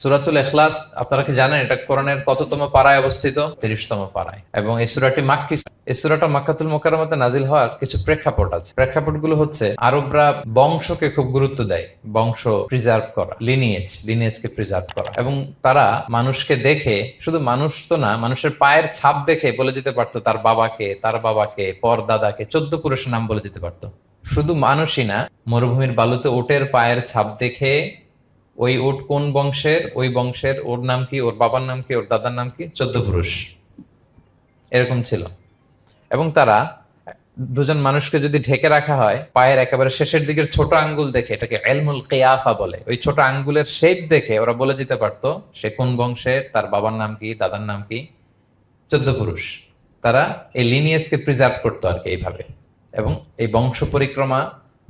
সূরাতুল ইখলাস আপনারা কি জানেন এটা কোরআনের কততম পারায় অবস্থিত? 30তম পারায়। এবং এই সূরাটি মাক্কি। এই সূরাটা মক্কাতুল মুকাররমাতে নাজিল হওয়ার কিছু প্রেক্ষাপট আছে। প্রেক্ষাপটগুলো হচ্ছে আরবরা বংশকে খুব গুরুত্ব দেয়, বংশ প্রিজার্ভ করা, লিনিয়েজকে প্রিজার্ভ করা। এবং তারা মানুষকে দেখে, শুধু মানুষ তো না, মানুষের পায়ের ছাপ দেখে বলে দিতে পারতো তার বাবাকে, পর দাদাকে, 14 পুরুষের নাম বলে দিতে পারতো। শুধু মানুষই না, মরুভূমির বালুতে উটের পায়ের ছাপ দেখে ওই উট কোন বংশের, ওই বংশের ওর নাম কি, ওর বাবার নাম কি, ওর দাদার নাম কি, 14 পুরুষ এরকম ছিল। এবং তারা দুজন মানুষকে যদি ঢেকে রাখা হয়, পায়ের একেবারে শেষের দিকের ছোট আঙ্গুল দেখে, এটাকে ইলমুল কিয়াফা বলে, ওই ছোট আঙ্গুলের শেপ দেখে ওরা বলে দিতে পারতো সে কোন বংশের, তার বাবার নাম কি, দাদার নাম কি, 14 পুরুষ। তারা এই লিনিয়েজকে প্রিজার্ভ করতো আর কি এইভাবে। এবং এই বংশ পরিক্রমা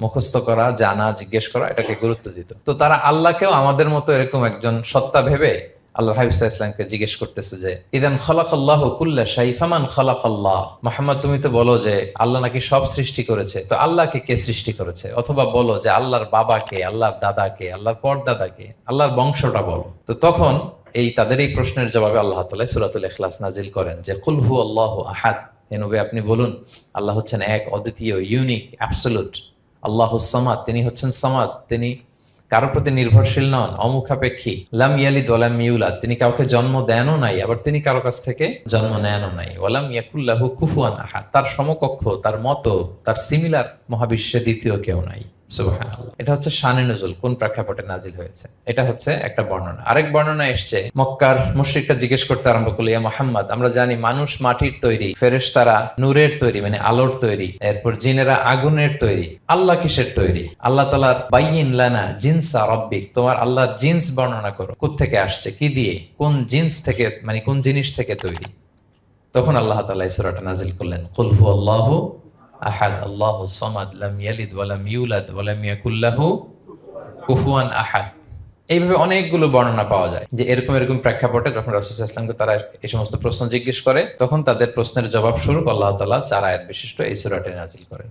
মুখস্থ করা, জানা, জিজ্ঞেস করা, এটাকে গুরুত্ব দিত। তো তারা আল্লাহকেও আমাদের মতো এরকম একজন সত্তা ভেবে আল্লাহ হাবিব সাল্লাল্লাহু আলাইহি ওয়াসাল্লামকে জিজ্ঞেস করতেছে যে ইদান খালাকাল্লাহু কুল্লা শাই ফামান খালাকাল্লাহ। মুহাম্মদ, তুমি তো বলো যে আল্লাহ নাকি সব সৃষ্টি করেছে, তো আল্লাহকে কে সৃষ্টি করেছে? অথবা বলো যে আল্লাহর বাবাকে, আল্লাহর দাদাকে, আল্লাহর পরদাদাকে, আল্লাহর বংশটা বলো। তো তখন তাদের এই প্রশ্নের জবাবে আল্লাহ তাআলা সূরাতুল ইখলাস নাজিল করেন যে কুল হুয়াল্লাহু আহাদ। হে নবী, আপনি বলুন আল্লাহ হচ্ছেন এক, অদ্বিতীয়, ইউনিক, অ্যাবসলিউট। আল্লাহুস সামাদ, তিনি হচ্ছেন সামাদ, তিনি কারোর প্রতি নির্ভরশীল নন, অমুখাপেক্ষী। লাম ইয়ালিদ ওয়ালাম ইউলাদ, তিনি কাউকে জন্ম দেনও নাই, আবার তিনি কারো কাছ থেকে জন্ম নেনও নাই। ওয়ালাম ইয়াকুল্লাহু কুফুয়ান আহাদ, তার সমকক্ষ, তার মতো, তার সিমিলার মহাবিশ্বে দ্বিতীয় কেউ নাই। সুবহানাল্লাহ। এটা হচ্ছে শানে নুজুল, কোন প্রেক্ষাপটে নাজিল হয়েছে, এটা হচ্ছে একটা বর্ণনা। আরেক বর্ণনা এসছে, মক্কার মুশরিকরা জিজ্ঞেস করতে আরম্ভ করলো, ইয়া মুহাম্মদ, আমরা জানি মানুষ মাটির তৈরি, ফেরেশতারা নূরের তৈরি, মানে আলোর তৈরি, এরপর জিনেরা আগুনের তৈরি, আল্লাহ কিসের তৈরি? আল্লাহ তাআলার বাইয়িন লানা জিনসা রাব্বিক, তোমার আল্লাহর জিন্স বর্ণনা করো, কোত্থেকে আসছে, কি দিয়ে, কোন জিন্স থেকে, মানে কোন জিনিস থেকে তৈরি? তখন আল্লাহ তাআলা এই সূরাটা নাজিল করলেন, কুল হুয়াল্লাহু আহাদ আল্লাহুস সামাদ লাম ইয়ালিদ ওয়ালাম ইউলাদ ওয়ালাম ইয়াকুল লাহু কুফুয়ান আহাদ। এইভাবে অনেকগুলো বর্ণনা পাওয়া যায় যে এরকম এরকম প্রেক্ষাপটে যখন রাসূল সাল্লাল্লাহু আলাইহি ওয়াসাল্লামকে তারা এই সমস্ত প্রশ্ন জিজ্ঞেস করে, তখন তাদের প্রশ্নের জবাব স্বরূপ আল্লাহ তাআলা 4 আয়াত বিশিষ্ট এই সূরাটি নাজিল করেন।